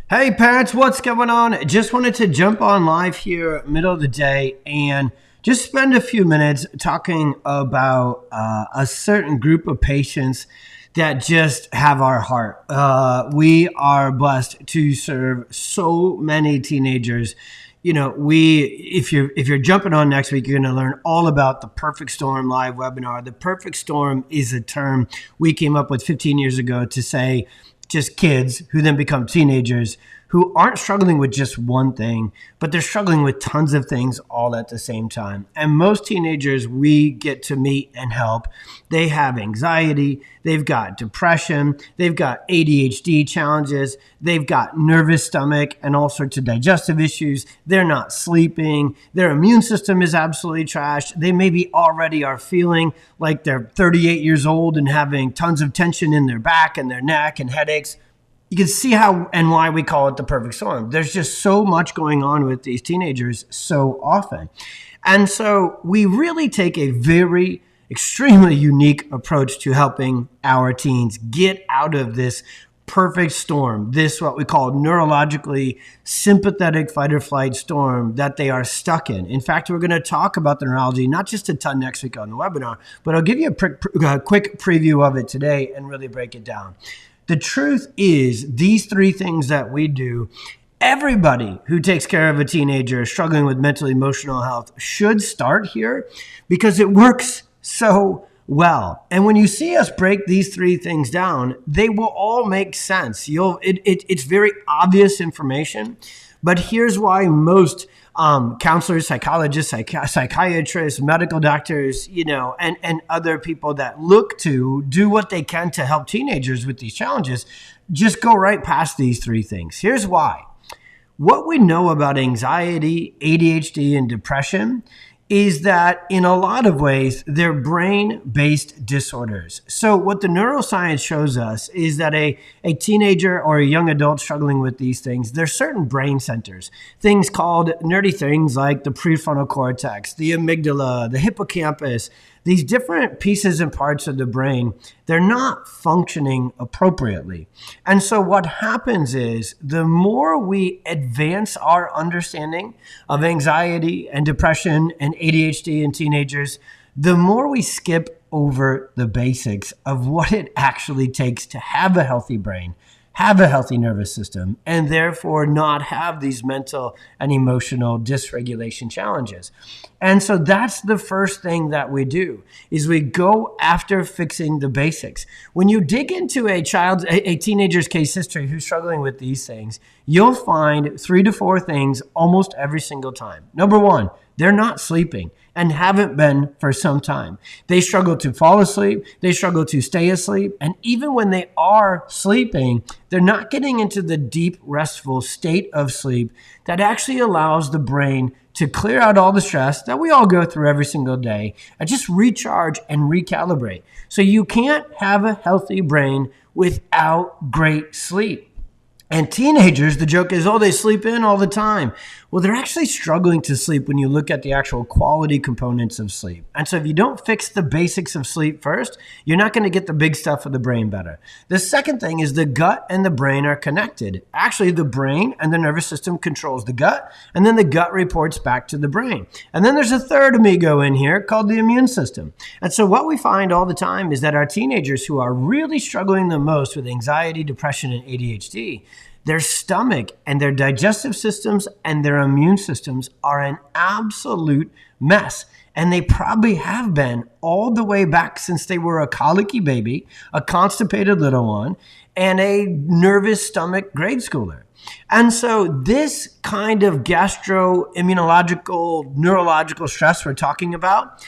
Hey parents, what's going on? Just wanted to jump on live here, middle of the day, and just spend a few minutes talking about a certain group of patients that just have our heart. We are blessed to serve so many teenagers. If you're jumping on next week, you're going to learn all about the Perfect Storm live webinar. The Perfect Storm is a term we came up with 15 years ago to say just kids who then become teenagers who aren't struggling with just one thing, but they're struggling with tons of things all at the same time. And most teenagers we get to meet and help, they have anxiety, they've got depression, they've got ADHD challenges, they've got nervous stomach and all sorts of digestive issues. They're not sleeping. Their immune system is absolutely trashed. They maybe already are feeling like they're 38 years old and having tons of tension in their back and their neck and headaches. You can see how and why we call it the perfect storm. There's just so much going on with these teenagers so often. And so we really take a very extremely unique approach to helping our teens get out of this perfect storm, this what we call neurologically sympathetic fight or flight storm that they are stuck in. In fact, we're going to talk about the neurology, not just a ton next week on the webinar, but I'll give you a quick preview of it today and really break it down. The truth is, these three things that we do, everybody who takes care of a teenager struggling with mental, emotional health should start here because it works so well. And when you see us break these three things down, they will all make sense. It's very obvious information, but here's why most counselors, psychologists, psychiatrists, medical doctors, and other people that look to do what they can to help teenagers with these challenges just go right past these three things. Here's why. What we know about anxiety, ADHD, and depression is that in a lot of ways, they're brain-based disorders. So what the neuroscience shows us is that a teenager or a young adult struggling with these things, there's certain brain centers, things called nerdy things like the prefrontal cortex, the amygdala, the hippocampus, these different pieces and parts of the brain, they're not functioning appropriately. And so what happens is the more we advance our understanding of anxiety and depression and ADHD in teenagers, the more we skip over the basics of what it actually takes to have a healthy brain, have a healthy nervous system, and therefore not have these mental and emotional dysregulation challenges. And so that's the first thing that we do, is we go after fixing the basics. When you dig into a teenager's case history who's struggling with these things, you'll find 3 to 4 things almost every single time. Number one, they're not sleeping and haven't been for some time. They struggle to fall asleep. They struggle to stay asleep. And even when they are sleeping, they're not getting into the deep, restful state of sleep that actually allows the brain to clear out all the stress that we all go through every single day and just recharge and recalibrate. So you can't have a healthy brain without great sleep. And teenagers, the joke is, they sleep in all the time. Well, they're actually struggling to sleep when you look at the actual quality components of sleep. And so if you don't fix the basics of sleep first, you're not going to get the big stuff of the brain better. The second thing is the gut and the brain are connected. Actually, the brain and the nervous system controls the gut, and then the gut reports back to the brain. And then there's a third amigo in here called the immune system. And so what we find all the time is that our teenagers who are really struggling the most with anxiety, depression, and ADHD, their stomach and their digestive systems and their immune systems are an absolute mess. And they probably have been all the way back since they were a colicky baby, a constipated little one, and a nervous stomach grade schooler. And so this kind of gastroimmunological, neurological stress we're talking about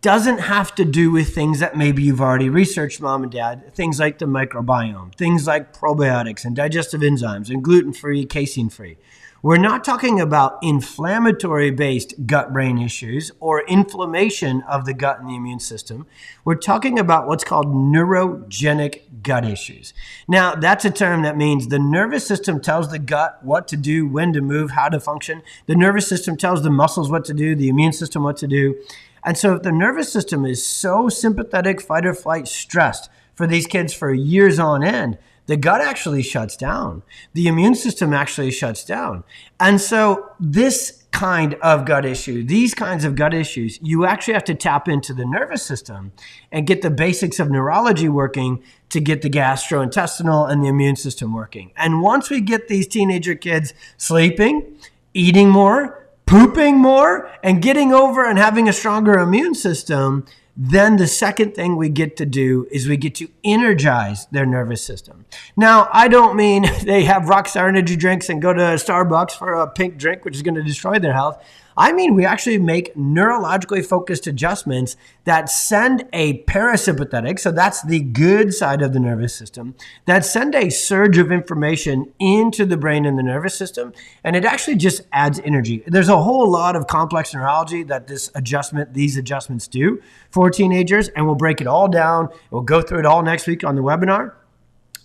doesn't have to do with things that maybe you've already researched, mom and dad, things like the microbiome, things like probiotics and digestive enzymes and gluten-free, casein-free. We're not talking about inflammatory-based gut-brain issues or inflammation of the gut and the immune system. We're talking about what's called neurogenic gut issues. Now, that's a term that means the nervous system tells the gut what to do, when to move, how to function. The nervous system tells the muscles what to do, the immune system what to do. And so if the nervous system is so sympathetic, fight or flight stressed for these kids for years on end, the gut actually shuts down. The immune system actually shuts down. And so this kind of gut issue, these kinds of gut issues, you actually have to tap into the nervous system and get the basics of neurology working to get the gastrointestinal and the immune system working. And once we get these teenager kids sleeping, eating more, pooping more, and getting over and having a stronger immune system, then the second thing we get to do is we get to energize their nervous system. Now, I don't mean they have Rockstar energy drinks and go to Starbucks for a pink drink, which is going to destroy their health. I mean, we actually make neurologically focused adjustments that send a parasympathetic, so that's the good side of the nervous system, that send a surge of information into the brain and the nervous system, and it actually just adds energy. There's a whole lot of complex neurology that these adjustments do for teenagers, and we'll break it all down. We'll go through it all next week on the webinar.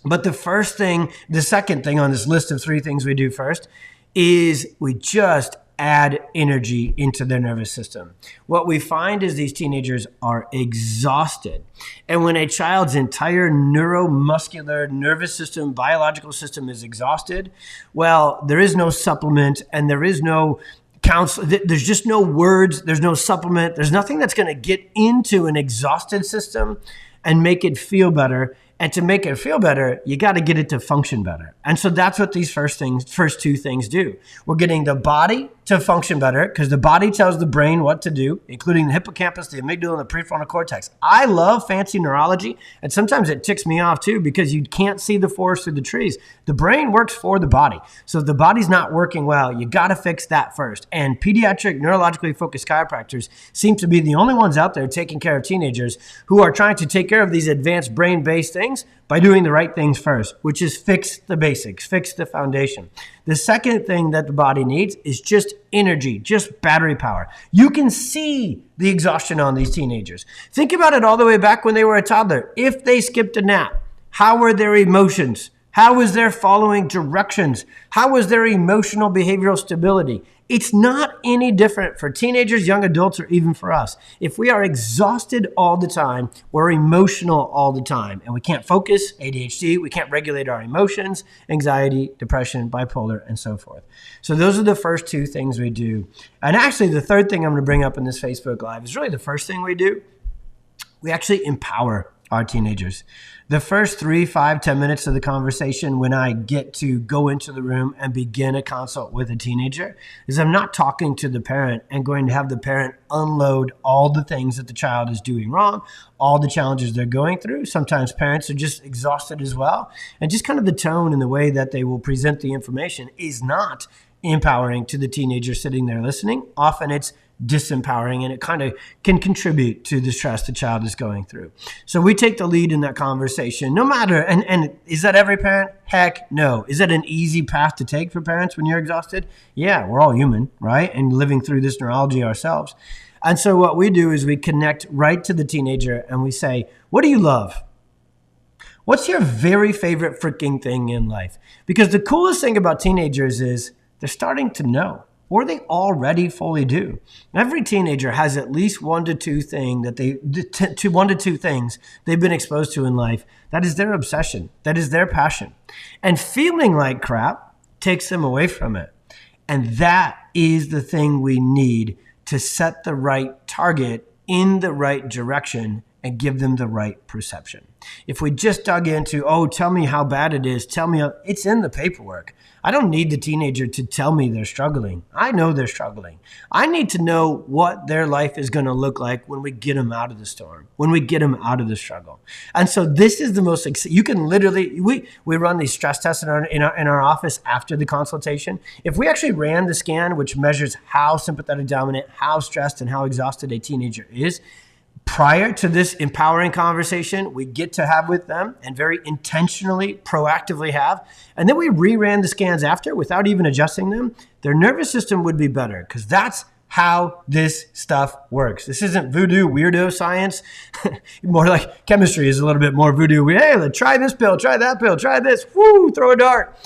But the second thing on this list of 3 things we do first is we just add energy into their nervous system. What we find is these teenagers are exhausted. And when a child's entire neuromuscular nervous system, biological system is exhausted, well, there is no supplement and there is no counsel. There's just no words. There's no supplement. There's nothing that's going to get into an exhausted system and make it feel better. And to make it feel better, you got to get it to function better. And so that's what these first 2 things do. We're getting the body to function better because the body tells the brain what to do, including the hippocampus, the amygdala, and the prefrontal cortex. I love fancy neurology, and sometimes it ticks me off too because you can't see the forest through the trees. The brain works for the body. So if the body's not working well, you got to fix that first. And pediatric neurologically focused chiropractors seem to be the only ones out there taking care of teenagers who are trying to take care of these advanced brain-based things by doing the right things first, which is fix the basics, fix the foundation. The second thing that the body needs is just energy, just battery power. You can see the exhaustion on these teenagers. Think about it all the way back when they were a toddler. If they skipped a nap, how were their emotions? How was their following directions? How was their emotional behavioral stability? It's not any different for teenagers, young adults, or even for us. If we are exhausted all the time, we're emotional all the time, and we can't focus, ADHD, we can't regulate our emotions, anxiety, depression, bipolar, and so forth. So those are the first 2 things we do. And actually, the third thing I'm going to bring up in this Facebook Live is really the first thing we do. We actually empower our teenagers. The first 3, 5, 10 minutes of the conversation when I get to go into the room and begin a consult with a teenager is I'm not talking to the parent and going to have the parent unload all the things that the child is doing wrong, all the challenges they're going through. Sometimes parents are just exhausted as well. And just kind of the tone and the way that they will present the information is not empowering to the teenager sitting there listening. Often it's disempowering, and it kind of can contribute to the stress the child is going through. So we take the lead in that conversation, no matter, and is that every parent? Heck no. Is that an easy path to take for parents when you're exhausted? Yeah, we're all human, right? And living through this neurology ourselves. And so what we do is we connect right to the teenager and we say, what do you love? What's your very favorite freaking thing in life? Because the coolest thing about teenagers is they're starting to know. Or they already fully do. Every teenager has at least 1 to 2 things they've been exposed to in life. That is their obsession. That is their passion. And feeling like crap takes them away from it. And that is the thing we need to set the right target in the right direction and give them the right perception. If we just dug into, tell me how bad it is, it's in the paperwork. I don't need the teenager to tell me they're struggling. I know they're struggling. I need to know what their life is going to look like when we get them out of the storm, when we get them out of the struggle. And so this is the most, you can literally, we run these stress tests in our office after the consultation. If we actually ran the scan, which measures how sympathetic dominant, how stressed, and how exhausted a teenager is, prior to this empowering conversation we get to have with them and very intentionally, proactively have, and then we reran the scans after without even adjusting them, their nervous system would be better because that's how this stuff works. This isn't voodoo weirdo science. More like chemistry is a little bit more voodoo. Hey, let's try this pill, try that pill, try this, woo, throw a dart.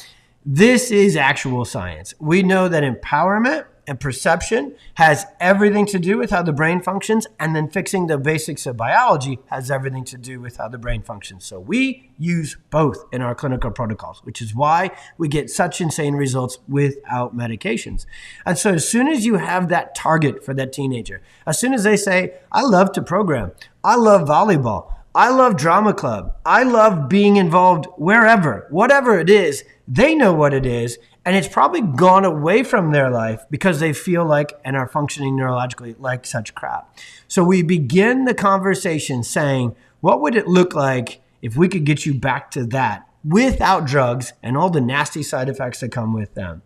This is actual science. We know that empowerment And perception has everything to do with how the brain functions, and then fixing the basics of biology has everything to do with how the brain functions. So we use both in our clinical protocols, which is why we get such insane results without medications. And so as soon as you have that target for that teenager, as soon as they say, I love to program, I love volleyball, I love drama club, I love being involved wherever, whatever it is, they know what it is. And it's probably gone away from their life because they feel like and are functioning neurologically like such crap. So we begin the conversation saying, what would it look like if we could get you back to that without drugs and all the nasty side effects that come with them?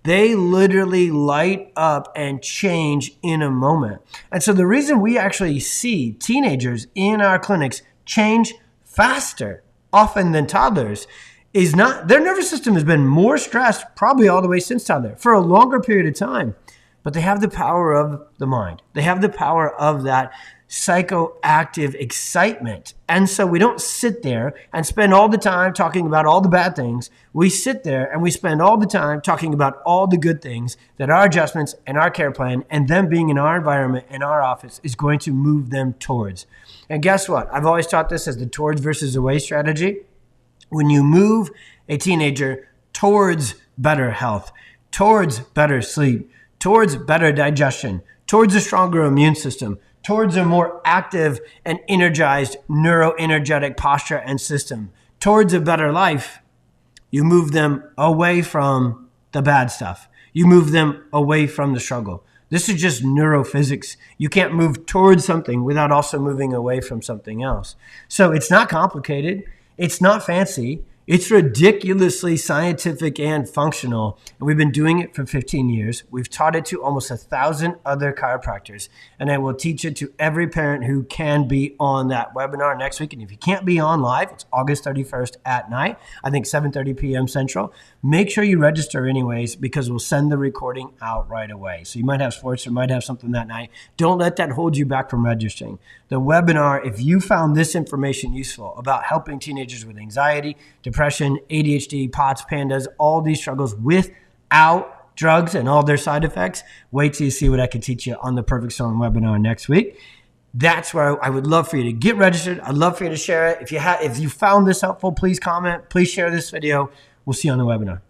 They literally light up and change in a moment. And so the reason we actually see teenagers in our clinics change faster often than toddlers is not, their nervous system has been more stressed probably all the way since toddler for a longer period of time, but they have the power of the mind. They have the power of that psychoactive excitement. And so we don't sit there and spend all the time talking about all the bad things. We sit there and we spend all the time talking about all the good things that our adjustments and our care plan and them being in our environment, in our office, is going to move them towards. And guess what? I've always taught this as the towards versus away strategy. When you move a teenager towards better health, towards better sleep, towards better digestion, towards a stronger immune system, towards a more active and energized neuroenergetic posture and system, towards a better life, you move them away from the bad stuff. You move them away from the struggle. This is just neurophysics. You can't move towards something without also moving away from something else. So it's not complicated. It's not fancy. It's ridiculously scientific and functional. And we've been doing it for 15 years. We've taught it to almost 1,000 other chiropractors. And I will teach it to every parent who can be on that webinar next week. And if you can't be on live, it's August 31st at night, I think 7:30 p.m. Central. Make sure you register anyways, because we'll send the recording out right away. So you might have sports or might have something that night. Don't let that hold you back from registering. The webinar, if you found this information useful about helping teenagers with anxiety, depression, ADHD, POTS, PANDAS, all these struggles without drugs and all their side effects, wait till you see what I can teach you on the Perfect Storm webinar next week. That's where I would love for you to get registered. I'd love for you to share it. If you found this helpful, please comment. Please share this video. We'll see you on the webinar.